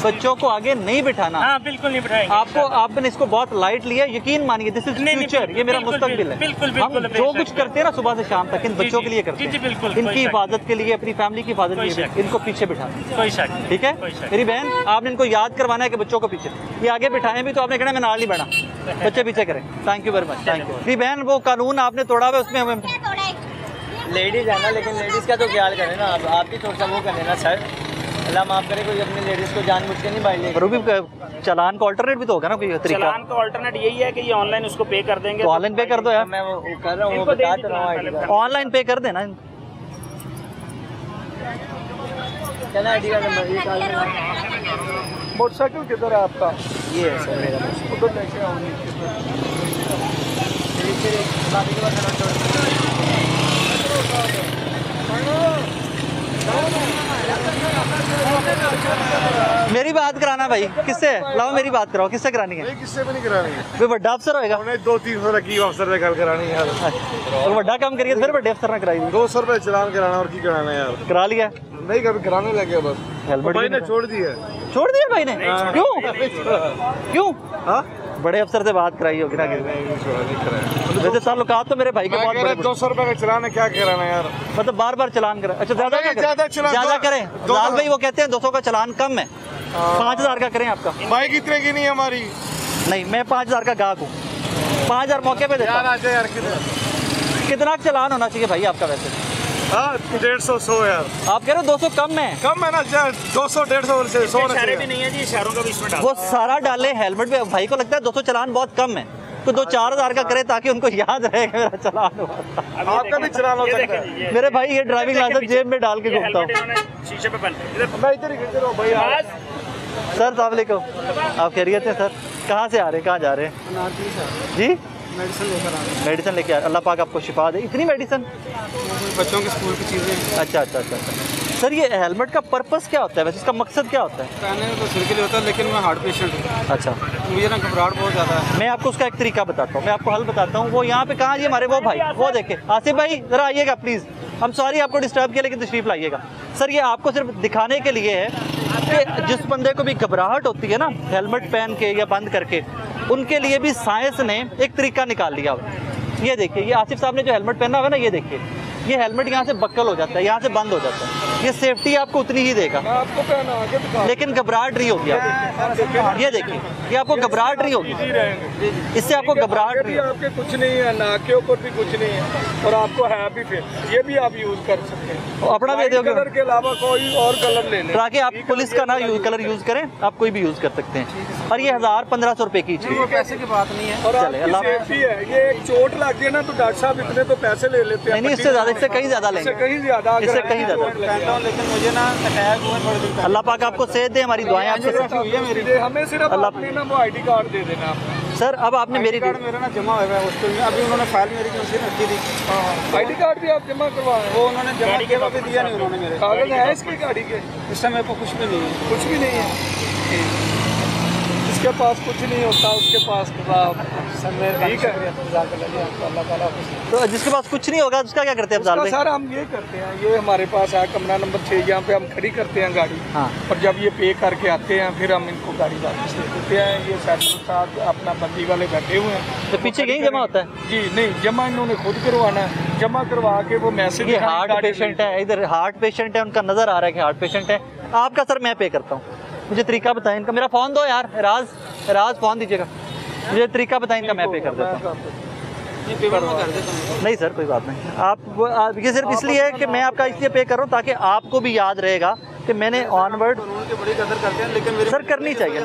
बच्चों को आगे नहीं बिठाना। हाँ बिल्कुल नहीं बिठाएंगे। आपने इसको बहुत लाइट लिया, यकीन मानिए दिस इज फ्यूचर, ये मेरा मुस्तकबिल है। हम जो कुछ करते हैं ना सुबह से शाम तक इन बच्चों के लिए करते हैं, इनकी हिफाजत के लिए, अपनी फैमिली की हिफाजत के लिए। इनको पीछे बिठाना, कोई शक नहीं। ठीक है मेरी बहन, आपने इनको याद करवाना है कि बच्चों को पीछे, ये आगे बिठाएं भी तो आपने कहना मैं नाल नहीं बैठा, बच्चे पीछे करें। Thank you very much, thank you. मेरी बहन वो कानून आपने तोड़ा हुआ, उसमें हमें लेडीज़ है ना, लेकिन लेडीज़ का तो ख्याल करें ना, आप भी थोड़ा सा वो कर लेना सर, अल्लाह माफ़ करे कोई अपनी लेडीज़ को जानबूझ के नहीं भाई ले। पर भी चालान का ऑल्टरनेट भी तो होगा ना कोई तरीका? चालान का ऑल्टरनेट यही है कि ये ऑनलाइन उसको पे कर देंगे। तो ऑनलाइन पे कर दो यार। मैं वो कर रहा हूँ, वो बता रहा हूँ, ऑनलाइन पे कर देना। क्या आईडी का नंबर? मोटरसाइकिल किधर है आपका? ये है सर मेरा। उधर लेके आओगे। मेरी बात कराना भाई, किससे? लाओ मेरी बात कराओ, किससे करानी है? किससे भी नहीं करानी है। कोई बड़ा अफसर होएगा? 2-300 लगी अफसर से गल करानी है यार। और बड़ा काम करिए फिर बड़े अफसर ने कराई। 200 रुपए चलान कराना और की कराना है यार। करा लिया? नहीं कभी कराने लगे बस। हेलमेट भाई ने छोड़ दिया। छोड़ दिया भाई ने? क्यों? हाँ बड़े अफसर से बात कराई होगी ना। वैसे ताल्लुकात तो मेरे भाई के बहुत बड़े। 200 रुपए का चलान है, क्या कराना यार? मतलब बार बार चलान करें? अच्छा ज्यादा करें लाल भाई, वो कहते हैं 200 का चलान कम है, 5000 का करें आपका। बाइक इतने की नहीं है हमारी। नहीं मैं 5000 का गाहक हूँ, 5000 मौके पे देता हूँ। यार कितना चलान होना चाहिए भाई आपका? वैसे हाँ 150-100 यार। आप कह रहे हो 200 कम है? कम है ना, 200-150 से 100 इशारे भी नहीं है जी, इशारों का भी इसमें डाल। वो सारा डाले हेलमेट पे। भाई को लगता है 200 चालान बहुत कम है, तो 2-4 हज़ार का करे ताकि उनको याद रहे कि मेरा चालान हुआ। आपका भी चालान हो सकता है। मेरे भाई ये ड्राइविंग लाइसेंस जेब में डाल के घूमता हूँ। शीशे पे बन मैं इधर ही भाई। सर अस्सलाम वालेकुम, आप खैरियत हैं सर? कहाँ से आ रहे हैं, कहाँ जा रहे हैं जी? मेडिसिन लेकर आ रहे हैं। मेडिसिन लेके आ रहे हैं। अल्लाह पाक आपको शिफा दे। इतनी मेडिसिन? बच्चों के स्कूल की चीज़ें। अच्छा। सर ये हेलमेट का पर्पस क्या होता है वैसे, इसका मकसद क्या होता है? पहनने में तो सिर के लिए होता है, लेकिन मैं हार्ट पेशेंट हूँ। अच्छा। मुझे ना घबराहट बहुत ज़्यादा है। मैं आपको उसका एक तरीका बताता हूँ, मैं आपको हल बताता हूँ। वो यहाँ पे कहाँ जी हमारे वो भाई, वो देखे आसिफ भाई ज़रा आइएगा प्लीज़। हम सॉरी आपको डिस्टर्ब किया, लेकिन तशरीफ लाइएगा। सर ये आपको सिर्फ दिखाने के लिए है कि जिस बंदे को भी घबराहट होती है ना हेलमेट पहन के या बंद करके, उनके लिए भी साइंस ने एक तरीका निकाल लिया हुआ। ये देखिए, ये आसिफ साहब ने जो हेलमेट पहना हुआ है ना, ये देखिए, ये हेलमेट यहाँ से बक्कल हो जाता है, यहाँ से बंद हो जाता है। ये सेफ्टी आपको उतनी ही देगा, आपको पहना आगे दिखा, लेकिन घबराहट नहीं होगी आपको। ये देखिए, ये आपको घबराहट नहीं होगी, इससे आपको घबराहट नहीं। आपके कुछ नहीं है, नाक के ऊपर भी कुछ नहीं है, और आपको है भी फिर ये भी आप यूज कर सकते हैं। अपना दे दोगे कलर के अलावा कोई और कलर ले लें, ताकि आप पुलिस का ना कलर यूज करें, आप कोई भी यूज कर सकते हैं। और ये 1000-1500 रुपए की चीज, पैसे की बात नहीं है। और आपकी सेफ्टी है, ये एक चोट लग गई ना तो डॉक्टर साहब इतने तो पैसे ले लेते हैं। नहीं, इससे ज्यादा, इससे कहीं ज्यादा लेंगे, कहीं ज्यादा, इससे कहीं ज्यादा। लेकिन मुझे ना अटैक हुआ थोड़ी देर। अल्लाह पाक आपको सेहत दे, हमारी दुआएं आपसे हुई है मेरी। हमें सिर्फ अपने ना वो आईडी कार्ड दे देना। सर अब आपने मेरी मेरा ना जमा हुआ है हॉस्टल में, अभी उन्होंने फाइल मेरी मशीन रखी थी। आईडी कार्ड भी आप जमा करवाए? वो उन्होंने जमा किया भी दिया नहीं उन्होंने। मेरे कागज है इसकी गाड़ी के? इस समय मेरे को कुछ भी नहीं है, कुछ भी नहीं है। जिसके पास कुछ नहीं होता उसके पास ठीक है। तो जिसके पास कुछ नहीं होगा उसका क्या करते हैं अफजाल भाई? सर हम ये करते हैं, ये हमारे पास है कमरा नंबर 6, यहाँ पे हम खड़ी करते हैं गाड़ी। हाँ। और जब ये पे करके आते हैं फिर हम इनको गाड़ी वापस दे देते हैं। ये सेटल साहब अपना बंदी वाले बैठे हुए हैं। तो पीछे कहीं जमा होता है? जी नहीं, जमा इन्होंने खुद करवाना है। जमा करवा के वो मैसेज। ये हार्ट पेशेंट है, इधर हार्ट पेशेंट है, उनका नजर आ रहा है कि हार्ट पेशेंट है। आपका सर मैं पे करता हूँ, मुझे तरीका बताएं इनका। मेरा फ़ोन दो यार, राज फ़ोन दीजिएगा, मुझे तरीका बताएं इनका, मैं पे कर देता हूँ। नहीं सर कोई बात नहीं, आप ये सिर्फ इसलिए है कि मैं आपका इसलिए पे कर रहा हूँ ताकि आपको भी याद रहेगा कि मैंने ऑनवर्ड की बड़ी कदर करते हैं, लेकिन सर करनी चाहिए,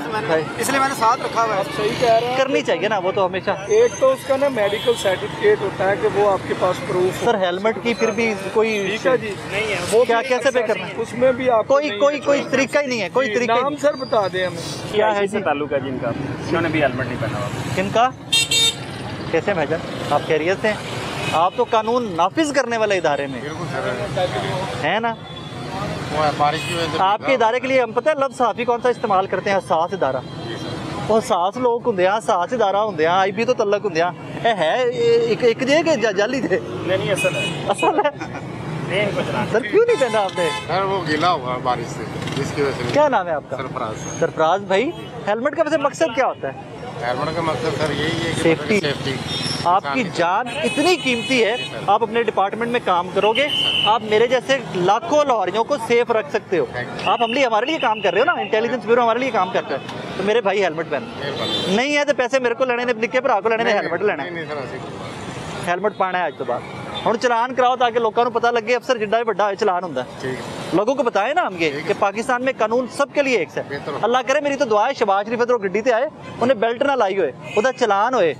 इसलिए मैंने साथ रखा हुआ है। सही कह रहे हैं, करनी चाहिए ना वो तो हमेशा। एक तो उसका ना मेडिकल सर्टिफिकेट होता है कि वो आपके पास प्रूफ। सर हेलमेट की फिर भी कोई ठीक है जी, नहीं है वो क्या कैसे पे करना है? उसमें भी आप कोई तरीका ही नहीं है, कोई तरीका। नाम सर बता दें हमें क्या है जी? ताल्लुक है जिनका, उन्होंने भी हेलमेट नहीं पहना हुआ। किनका? कैसे भाईजान आप खैरियत से? आप तो कानून नाफिज करने वाले इदारे में है ना। बारिश की वजह से आपके इदारे के लिए हम पता है लफ्ज़ साफ़ी कौन सा इस्तेमाल करते हैं? हसास इदारा। और हसास लोग होंगे, हसास इदारा होंगे, IB तो तलक होंगे है एक जे के जाली थे। नहीं असल है, असल है। सर क्यों नहीं पहना आपने? सर वो गीला हुआ बारिश से, जिसकी वजह से। क्या नाम है आपका? सरफराज भाई। हेलमेट का वैसे मकसद क्या होता है? हेलमेट का मकसद सर यही है कि सेफ्टी। आपकी जान इतनी कीमती है, आप अपने डिपार्टमेंट में काम करोगे, आप मेरे जैसे लाखों लाहौरियों को सेफ रख सकते हो। आप हमारे लिए काम कर रहे हो ना, इंटेलिजेंस ब्यूरो हमारे लिए काम करता है। तो मेरे भाई हेलमेट पहन नहीं है तो पैसे मेरे को लेने ने लिखे पर आपको लेने ने हेलमेट लेना है। हेलमेट पाना है आज तो बाद हम चलान कराओ ताकि लोगों को पता लगे अफसर जिड्डा भी बड़ा चलान होता है। लोगों को बताए ना हमके कि पाकिस्तान में कानून सबके लिए एक है। अल्लाह करे मेरी तो दुआ है शहबाज शरीफ इधरों गड्डी ते आए, उन्हें बेल्ट ना लाई होए, उधर चलान होए,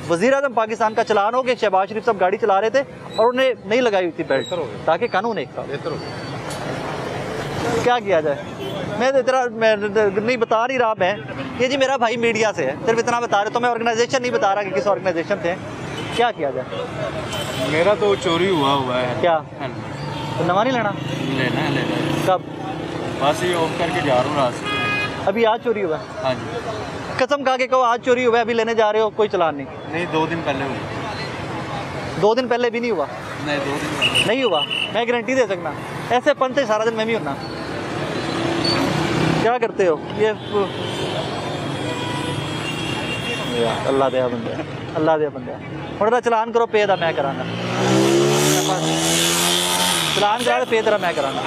वज़ीर आज़म पाकिस्तान का चलान हो कि शहबाज शरीफ साहब गाड़ी चला रहे थे और उन्हें नहीं लगाई हुई थी बेल्ट, ताकि कानून एक था। क्या किया जाए? मैं तो इतना नहीं बता नहीं रहा मैं, ये जी मेरा भाई मीडिया से है, सिर्फ इतना बता रहे, तो मैं ऑर्गेनाइजेशन नहीं बता रहा कि किस ऑर्गेनाइजेशन से। क्या किया जाए? मेरा तो चोरी हुआ है। क्या? तो नवा नहीं लेना? लेना है। कब? बस ये ऑफ करके जा रहा हूँ रास्ते। अभी आज चोरी हुआ? हाँ जी। कसम खा के कहो आज चोरी हुआ है, अभी लेने जा रहे हो, कोई चलान नहीं? नहीं 2 दिन पहले हुआ। 2 दिन पहले भी नहीं हुआ? नहीं 2 दिन पहले नहीं हुआ, मैं गारंटी दे सकना। ऐसे पंथ सारा दिन मैं भी होना। क्या करते हो ये? अल्लाह दे बंदे, अल्लाह दे बंदे। थोड़ा चलान करो, पे दा मैं करांगा। चलान करा पे तेरा मैं करांगा।